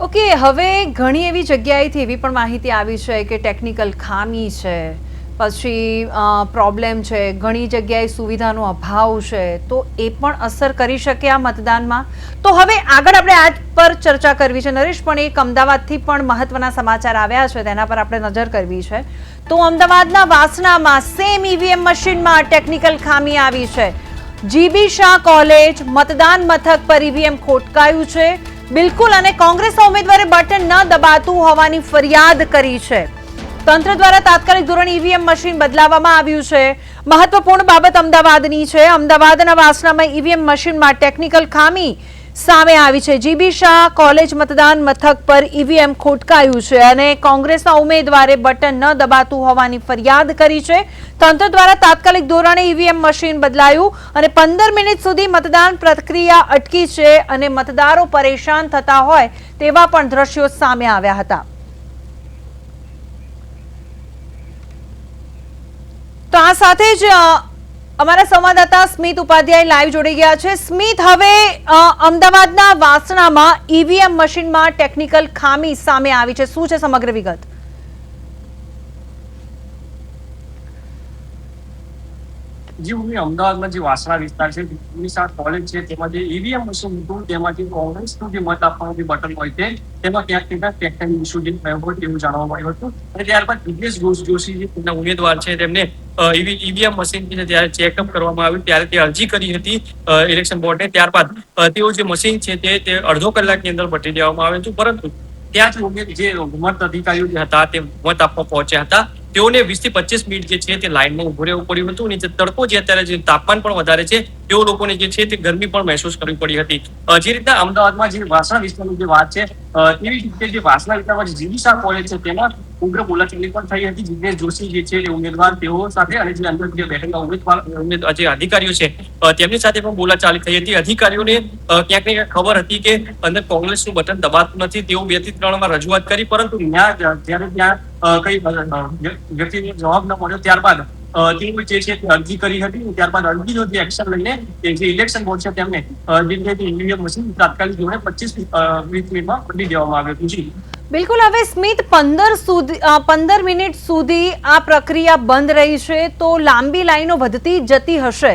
Okay, હવે ઘણી એવી જગ્યાએથી એવી પણ માહિતી આવી છે કે ટેકનિકલ ખામી છે, પછી પ્રોબ્લેમ છે, ઘણી જગ્યાએ સુવિધાનો અભાવ છે, તો એ પણ અસર કરી શકે આ મતદાનમાં. તો હવે આગળ આપણે આ પર ચર્ચા કરવી છે નરેશ, પણ એક અમદાવાદથી પણ મહત્વના સમાચાર આવ્યા છે તેના પર આપણે નજર કરવી છે. તો અમદાવાદના વાસણામાં સેમ ઈવીએમ મશીનમાં ટેકનિકલ ખામી આવી છે. જીબી શાહ કોલેજ મતદાન મથક પર ઈવીએમ ખોટકાયું છે બિલકુલ, અને કોંગ્રેસના ઉમેદવારે બટન ન દબાતું હોવાની ફરિયાદ કરી છે. તંત્ર દ્વારા તાત્કાલિક ધોરણે ઈવીએમ મશીન બદલાવવામાં આવ્યું છે. મહત્વપૂર્ણ બાબત અમદાવાદની છે. અમદાવાદના વાસણામાં ઈવીએમ મશીનમાં ટેકનિકલ ખામી સામે આવી છે. જીબી શાહ કોલેજ મતદાન મથક પર ઈવીએમ ખોટકાયું છે અને કોંગ્રેસના ઉમેદવારે બટન ન દબાતું હોવાની ફરિયાદ કરી છે. તંત્ર દ્વારા તાત્કાલિક ધોરણે ઈવીએમ મશીન બદલાયું અને 15 મિનિટ સુધી મતદાન પ્રક્રિયા અટકી છે અને મતદારો પરેશાન થતા હોય તેવા પણ દ્રશ્યો સામે આવ્યા હતા. તો આ સાથે જ અમારા સંવાદદાતા સ્મિત ઉપાધ્યાય લાઈવ જોડી ગયા છે. સ્મિત, હવે અમદાવાદના વાસણામાં ઈવીએમ મશીનમાં ટેકનિકલ ખામી સામે આવી છે, શું છે સમગ્ર વિગત? જી, અમદાવાદમાં જે વાસણા વિસ્તાર છે, જીબી શાહ કોલેજ છે, તેમાં જે ઈવીએમ મશીન હતું તેમાંથી કોંગ્રેસનું જે મત આપવાનું જે બટન હોય છે તેમાં ક્યાંક ટેકનિકલ ઇસ્યુ જે થયો હોય તેવું જાણવા મળ્યું હતું. અને ત્યારબાદ દિગ્નેશ જોશી જે તેમના ઉમેદવાર છે તેમને ઈવીએમ મશીન જ્યારે ચેકઅપ કરવામાં આવ્યું ત્યારે તે અરજી કરી હતી ઇલેક્શન બોર્ડને. ત્યારબાદ તેઓ જે મશીન છે તે અડધો કલાકની અંદર બદલી દેવામાં આવ્યું હતું, પરંતુ ત્યાં જે મત અધિકારીઓ જે હતા તે મત આપવા પહોંચ્યા હતા તેઓને 20 થી 25 મિનિટ જે છે તે લાઈનમાં ઉભું રહેવું પડ્યું હતું. અને જે તડકો જે અત્યારે જે તાપમાન પણ વધારે છે તેઓ લોકોને જે છે તે ગરમી પણ મહેસૂસ કરવી પડી હતી. જે રીતના અમદાવાદમાં જે વાસણા વિસ્તારની જે વાત છે તેવી રીતે જે વાસણા વિસ્તારમાં જે જીબી શાહ કોલેજ છે તેમાં ઉગ્ર બોલાચાલી પણ થઈ હતી. જિગ્નેશ જોશી જે છે ઉમેદવાર તેઓ સાથે અને જે અંદર જે બેઠેલા ઉમેદવાર જે અધિકારીઓ છે તેમની સાથે પણ બોલાચાલી થઈ હતી. અધિકારીઓને ક્યાંક ને ક્યાંક ખબર હતી કે અંદર કોંગ્રેસનું બટન દબાતું નથી. તેઓ 2 થી 3 વાર રજૂઆત કરી, પરંતુ જ્યારે ત્યાં કઈ વ્યક્તિનો જવાબ ન મળ્યો ત્યારબાદ તેઓ જે છે તે અરજી કરી હતી. ત્યારબાદ અરજીનો જે એક્શન લઈને જે ઇલેક્શન બોર્ડ છે તેમને ઈવીએમ મશીન તાત્કાલિક ધોરણે 25 મિનિટમાં બદલી દેવામાં આવ્યું હતું. બિલકુલ. હવે સ્મિત, 15 મિનિટ સુધી આ પ્રક્રિયા બંધ રહી છે તો લાંબી લાઈનો વધતી જતી હશે,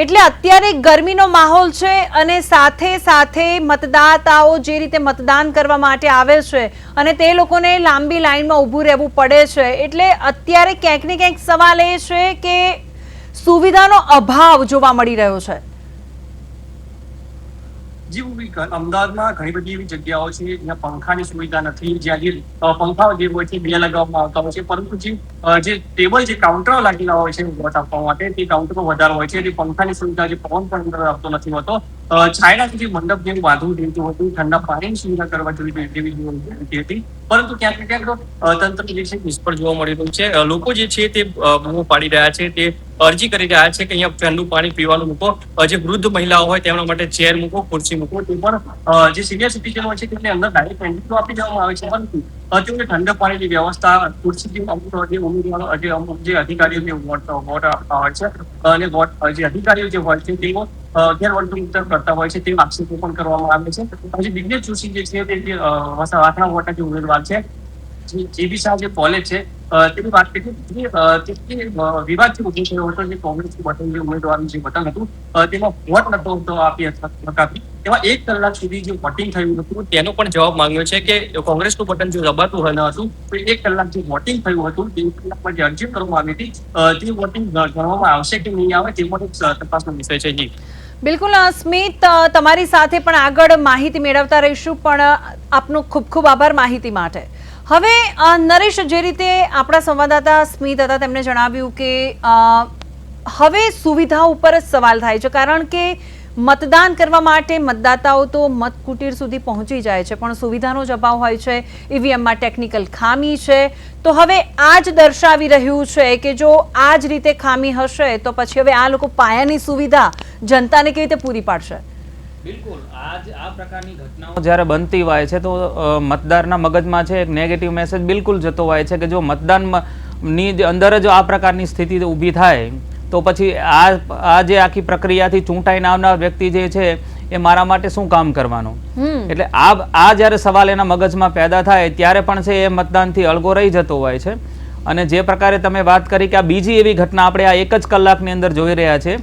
એટલે અત્યારે ગરમીનો માહોલ છે અને સાથે સાથે મતદાતાઓ જે રીતે મતદાન કરવા માટે આવે છે અને તે લોકોને લાંબી લાઈનમાં ઊભું રહેવું પડે છે, એટલે અત્યારે ક્યાંક ને ક્યાંક સવાલ એ છે કે સુવિધાનો અભાવ જોવા મળી રહ્યો છે. જી, અમદાવાદમાં ઘણી બધી એવી જગ્યાઓ છે જ્યાં પંખાની સુવિધા નથી, જ્યાં જે પંખાઓ જે હોય છે બે લગાવવામાં આવતા હોય છે, પરંતુ જે ટેબલ જે કાઉન્ટરો લાગેલા હોય છે વોટ આપવા માટે તે કાઉન્ટરો વધારે હોય છે. પંખાની સુવિધા જે પવન પણ અંદર આપતો નથી હોતો. છાયડા જે મંડપ જેવું બાંધવું જોઈતું હતું, ઠંડા પાણીની સુવિધા કરવા જેવી જોઈતી હતી, પરંતુ ક્યાંક ને ક્યાંક તંત્ર જે છે નિષ્ફળ જોવા મળી રહ્યું છે. લોકો જે છે તે બૂમો પાડી રહ્યા છે, તે અરજી કરી રહ્યા છે કે અહીંયા ઠંડુ પાણી પીવાનું મૂકો, જે વૃદ્ધ મહિલાઓ હોય તેમના માટે ચેર મૂકો, ખુરશી મૂકો. તે પણ જે સિનિયર સિટીઝન હોય છે તેમને અંદર ડાયરેક્ટ એન્ટ્રી તો આપી દેવામાં આવે છે, પરંતુ તેઓને ઠંડા પાણીની વ્યવસ્થા, ખુરશી અમુક જે અધિકારીઓ વોટ આપતા હોય છે અને જે અધિકારીઓ જે હોય છે તેઓ ગેરવર્તણૂક કરતા હોય છે, તે આક્ષેપો પણ કરવામાં આવે છે. પછી દિગ્નેશ જોશી જે છે તે વાસણા વોટના જે ઉમેદવાર છે, જીબી શાહ જે કોલેજ છે તેની વાત કરી વિવાદ જે ઉભો થયો હતો, જે કોંગ્રેસનું બટન જે ઉમેદવારનું જે બટન હતું તેમાં વોટ નતો આપી તેમાં 1 કલાક સુધી જે વોટિંગ થયું હતું તેનો પણ જવાબ માંગ્યો છે કે કોંગ્રેસનું બટન જો દબાતું ન હતું તો 1 કલાક જે વોટિંગ થયું હતું તે 1 કલાકમાં જે અરજી કરવામાં આવી હતી તે વોટિંગ ગણવામાં આવશે કે નહીં આવે તે પણ તપાસનો વિષય છે. જી બિલકુલ સ્મિત, તમારી સાથે પણ આગળ માહિતી મેળવતા રહીશું, પણ આપનો ખૂબ ખૂબ આભાર માહિતી માટે. હવે નરેશ, જે રીતે આપણા સંવાદદાતા સ્મિત હતા તેમણે જણાવ્યું કે હવે સુવિધા ઉપર જ સવાલ થાય છે, કારણ કે મતદાન કરવા માટે મતદાતાઓ તો મતકુટીર સુધી પહોંચી જાય છે, પણ સુવિધાનો જ અભાવ હોય છે, ઈવીએમમાં ટેકનિકલ ખામી છે. તો હવે આ જ દર્શાવી રહ્યું છે કે જો આ જ રીતે ખામી હશે તો પછી હવે આ લોકો પાયાની સુવિધા જનતાને કેવી રીતે પૂરી પાડશે? બિલકુલ, આ પ્રકારની ઘટનાઓ જ્યારે બનતી હોય છે તો મતદારના મગજમાં છે એક નેગેટિવ મેસેજ બિલકુલ જતો હોય છે કે જો મતદાનની અંદર જો આ પ્રકારની સ્થિતિ ઊભી થાય તો પછી આ જે આખી પ્રક્રિયાથી ચૂંટાઈને આવનાર વ્યક્તિ જે છે એ મારા માટે શું કામ કરવાનું. હમ એટલે આ જ્યારે સવાલ એના મગજમાં પેદા થાય ત્યારે પણ છે એ મતદાનથી અળગો રહી જતો હોય છે. અને જે પ્રકારે તમે વાત કરી કે આ બીજી એવી ઘટના આપણે આ 1 જ કલાકની અંદર જોઈ રહ્યા છે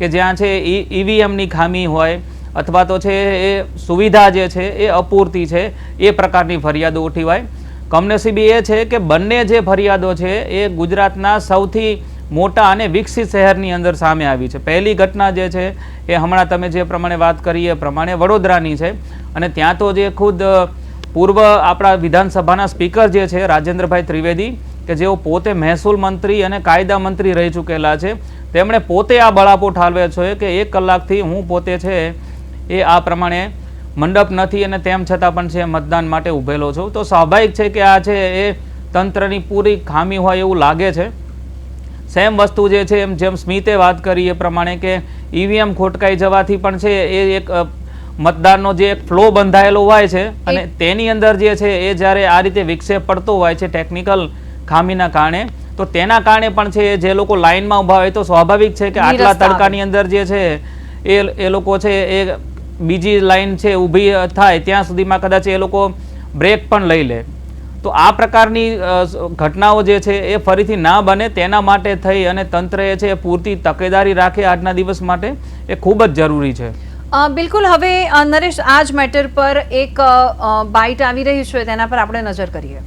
કે જ્યાં છે ઈવીએમની ખામી હોય અથવા તો છે એ સુવિધા જે છે એ અપૂરતી છે એ પ્રકારની ફરિયાદો ઉઠી હોય. કમનસીબી એ છે કે બંને જે ફરિયાદો છે એ ગુજરાતના સૌથી મોટા અને વિકસિત શહેરની અંદર સામે આવી છે. પહેલી ઘટના જે છે એ હમણાં તમે જે પ્રમાણે વાત કરી એ પ્રમાણે વડોદરાની છે અને ત્યાં તો જે ખુદ પૂર્વ આપણા વિધાનસભાના સ્પીકર જે છે રાજેન્દ્રભાઈ ત્રિવેદી કે જેઓ પોતે મહેસૂલ મંત્રી અને કાયદા મંત્રી રહી ચૂકેલા છે, તેમણે પોતે આ બળાપો ઠાલવ્યો છે કે 1 કલાકથી હું પોતે છે એ આ પ્રમાણે મંડપ નથી અને તેમ છતાં પણ છે મતદાન માટે ઊભેલો છું. તો સ્વાભાવિક છે કે આ છે એ તંત્રની પૂરી ખામી હોય એવું લાગે છે. સેમ વસ્તુ જે છે જેમ સ્મિતે વાત કરી એ પ્રમાણે કે ઈવીએમ ખોટકાઈ જવાથી પણ છે એ એક મતદાનનો જે એક ફ્લો બંધાયેલો હોય છે અને તેની અંદર જે છે એ જ્યારે આ રીતે વિક્ષેપ પડતો હોય છે ટેકનિકલ ખામીના કારણે, તો તેના કારણે પણ છે જે લોકો લાઇનમાં ઊભા હોય તો સ્વાભાવિક છે કે આટલા તડકાની અંદર જે છે એ લોકો છે એ બીજી લાઈન છે ઊભી થાય ત્યાં સુધીમાં કદાચ એ લોકો બ્રેક પણ લઈ લે. તો આ પ્રકારની ઘટનાઓ જે છે એ ફરીથી ના બને તેના માટે થઈ અને તંત્રએ છે પૂરતી તકેદારી રાખે આજના દિવસ માટે એ ખૂબ જ જરૂરી છે. બિલકુલ. હવે નરેશ, આ જ મેટર પર એક બાઇટ આવી રહી છે, તેના પર આપણે નજર કરીએ.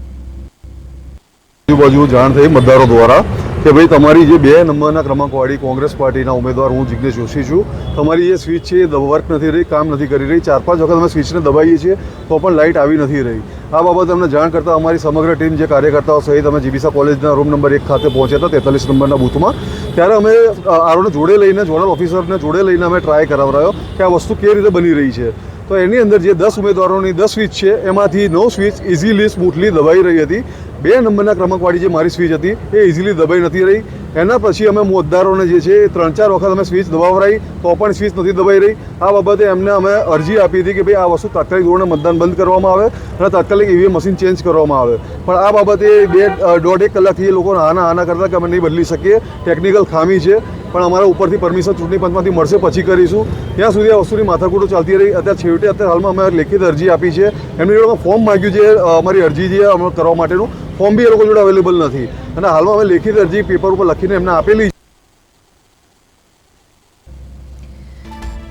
આજુબાજુ જાણ થઈ મતદારો દ્વારા કે ભાઈ તમારી જે 2 નંબરના ક્રમાંકવાળી કોંગ્રેસ પાર્ટીના ઉમેદવાર હું જિગ્નેશ જોશી છું, તમારી જે સ્વિચ છે એ વર્ક નથી રહી, કામ નથી કરી રહી. 4-5 વખત અમે સ્વિચને દબાવીએ છીએ તો પણ લાઇટ આવી નથી રહી. આ બાબતે અમને જાણ કરતાં અમારી સમગ્ર ટીમ જે કાર્યકર્તાઓ સહિત અમે જીબીસા કોલેજના રૂમ નંબર 1 ખાતે પહોંચ્યા હતા 43 નંબરના બૂથમાં. ત્યારે અમે આરોને જોડે લઈને, ઝોનલ ઓફિસરને જોડે લઈને અમે ટ્રાય કરાવરાયો કે આ વસ્તુ કેવી રીતે બની રહી છે. તો એની અંદર જે 10 ઉમેદવારોની 10 સ્વિચ છે એમાંથી 9 સ્વિચ ઇઝીલી સ્મૂથલી દબાઈ રહી હતી. 2 નંબરના ક્રમાંકવાળી જે મારી સ્વિચ હતી એ ઇઝીલી દબાઈ નથી રહી. એના પછી અમે મતદારોને જે છે 3-4 વખત અમે સ્વિચ દબાવરાઈ તો પણ સ્વિચ નથી દબાઈ રહી. આ બાબતે એમને અમે અરજી આપી હતી કે ભાઈ આ વસ્તુ તાત્કાલિક ધોરણે મતદાન બંધ કરવામાં આવે અને તાત્કાલિક ઈવીએમ મશીન ચેન્જ કરવામાં આવે. પણ આ બાબતે 1.5 કલાકથી એ લોકો આના કરતા કે અમે નહીં બદલી શકીએ, ટેકનિકલ ખામી છે, પણ અમારા ઉપરથી પરમિશન ચૂંટણી પંચમાંથી મળશે પછી કરીશું. ત્યાં સુધી આ વસ્તુની માથાકૂટો ચાલતી રહી. અત્યારે હાલમાં અમે લેખિત અરજી આપી છે. એમની જોડે ફોર્મ માંગ્યું છે અમારી અરજી જે અમે કરવા માટેનું, ફોર્મ બી એ લોકો જોડે અવેલેબલ નથી અને હાલમાં અમે લેખિત અરજી પેપર ઉપર લખીને એમને આપેલી.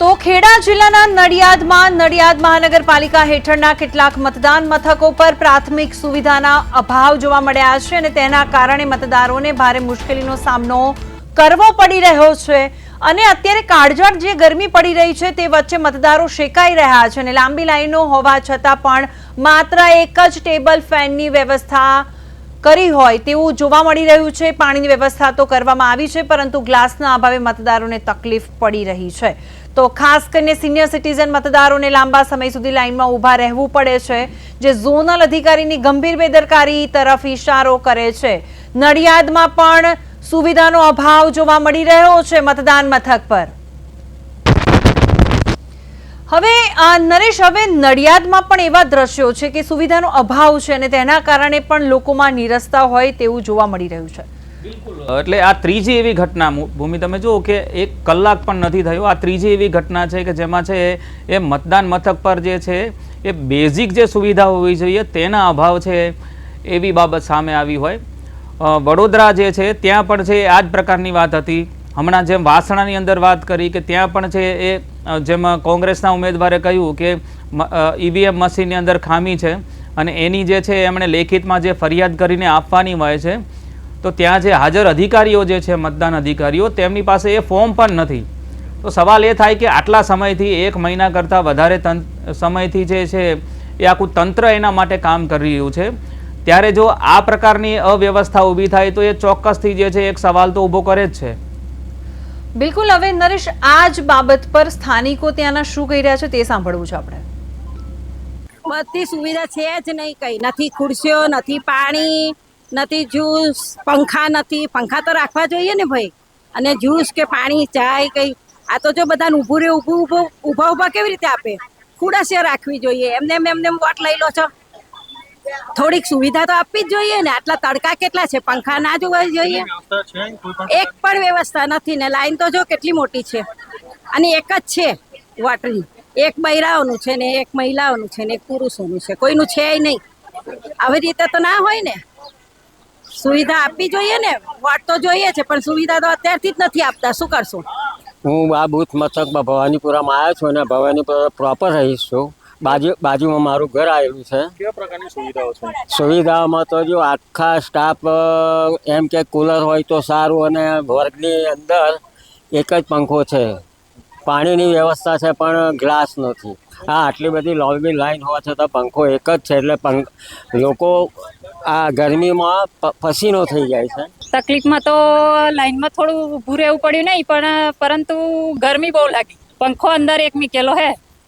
તો ખેડા જિલ્લાના નડિયાદમાં નડિયાદ મહાનગરપાલિકા હેઠળના કેટલાક મતદાન મથકો પર પ્રાથમિક સુવિધાના અભાવ જોવા મળ્યા છે અને તેના કારણે મતદારોને ભારે મુશ્કેલીનો સામનો કરવો પડી રહ્યો છે. અને અત્યારે કાળઝાળ જે ગરમી પડી રહી છે તે વચ્ચે મતદારો શેકાઈ રહ્યા છે અને લાંબી લાઈનો હોવા છતાં પણ માત્ર એક જ ટેબલ ફેનની વ્યવસ્થા કરી હોય તેવું જોવા મળી રહ્યું છે. પાણીની વ્યવસ્થા તો કરવામાં આવી છે પરંતુ ગ્લાસના અભાવે મતદારોને તકલીફ પડી રહી છે. તો ખાસ કરીને સિનિયર સિટીઝન મતદારોને લાંબા સમય સુધી લાઈનમાં ઊભા રહેવું પડે છે, જે ઝોનલ અધિકારીની ગંભીર બેદરકારી તરફ ઇશારો કરે છે. નડિયાદમાં પણ સુવિધાનો અભાવ જોવા મળી રહ્યો છે મતદાન મથક પર. હવે નરેશ, હવે નડિયાદમાં પણ એવા દ્રશ્યો છે કે સુવિધાનો અભાવ છે અને તેના કારણે પણ લોકોમાં નીરસતા હોય તેવું જોવા મળી રહ્યું છે. એટલે આ ત્રીજી એવી ઘટના, ભૂમિ તમે જુઓ કે 1 કલાક પણ નથી થયો, આ ત્રીજી એવી ઘટના છે કે જેમાં છે એ મતદાન મથક પર જે છે એ બેઝિક જે સુવિધા હોવી જોઈએ તેના અભાવ છે એવી બાબત સામે આવી હોય. વડોદરા જે છે ત્યાં પણ છે આ જ પ્રકારની વાત હતી. હમણાં જેમ વાસણાની અંદર વાત કરી કે ત્યાં પણ છે એ જેમ કોંગ્રેસના ઉમેદવારે કહ્યું કે ઈવીએમ મશીનની અંદર ખામી છે અને એની જે છે એમણે લેખિતમાં જે ફરિયાદ કરીને આપવાની હોય છે, તો ત્યાં જે હાજર અધિકારીઓ જે છે મતદાન અધિકારીઓ તેમની પાસે એ ફોર્મ પણ નથી. તો સવાલ એ થાય કે આટલા સમયથી 1 મહિના કરતાં વધારે સમયથી જે છે એ આખું તંત્ર એના માટે કામ કરી રહ્યું છે, ત્યારે જો આ પ્રકારની અવ્યવસ્થા ઊભી થાય તો એ ચોક્કસથી જે છે એક સવાલ તો ઊભો કરે જ છે. બિલકુલ. હવે નરેશ, આ જ બાબત પર સ્થાનિકો ત્યાંના શું કહી રહ્યા છે તે સાંભળવું છે આપણે. બધી સુવિધા છે જ નહીં, કઈ નથી. ખુરશીઓ નથી, પાણી નથી, જ્યુસ, પંખા નથી. પંખા તો રાખવા જોઈએ ને ભાઈ. અને જ્યુસ કે પાણી, ચાય કઈ, આ તો જો બધાને ઊભા કેવી રીતે આપે? ખુરશીઓ રાખવી જોઈએ. એમને વોટ લઈ લો છો. થોડીક સુવિધા તો આપવી જ જોઈએ ને. આટલા તડકા કેટલા છે, પંખા ના જોવા જોઈએ? એક પણ વ્યવસ્થા નથી ને. લાઈન તો જો કેટલી મોટી છે અને એક જ છે વોટની. એક બૈરાઓનું છે ને એક મહિલાઓનું છે ને એક પુરુષોનું છે, કોઈનું છે નહીં. આવી રીતે તો ના હોય ને. સુવિધા આપવી જોઈએ ને, વોટ તો જોઈએ છે પણ સુવિધા તો અત્યારથી જ નથી આપતા. શું કરશું? હું આ બુથ મથકમાં ભવાનીપુરામાં આવ્યો છું અને ભવાનીપુરા પ્રોપર રહીશ છું. બાજુમાં મારું ઘર આવેલું છે. કેવા પ્રકારની સુવિધાઓ છે? સુવિધાઓમાં તો જો આખા સ્ટાફ એમ કે કુલર હોય તો સારું, અને વર્ગની અંદર એક જ પંખો છે. પાણીની વ્યવસ્થા છે પણ ગ્લાસ નથી. આટલી બધી લાંબી લાઈન હોવા છતાં પંખો એક જ છે, એટલે લોકો આ ગરમીમાં પસીનો થઈ જાય છે. તકલીફમાં તો લાઈનમાં થોડું ઊભું રહેવું પડ્યું નહીં, પણ પરંતુ ગરમી બહુ લાગી. પંખો અંદર એક મૂકેલો હે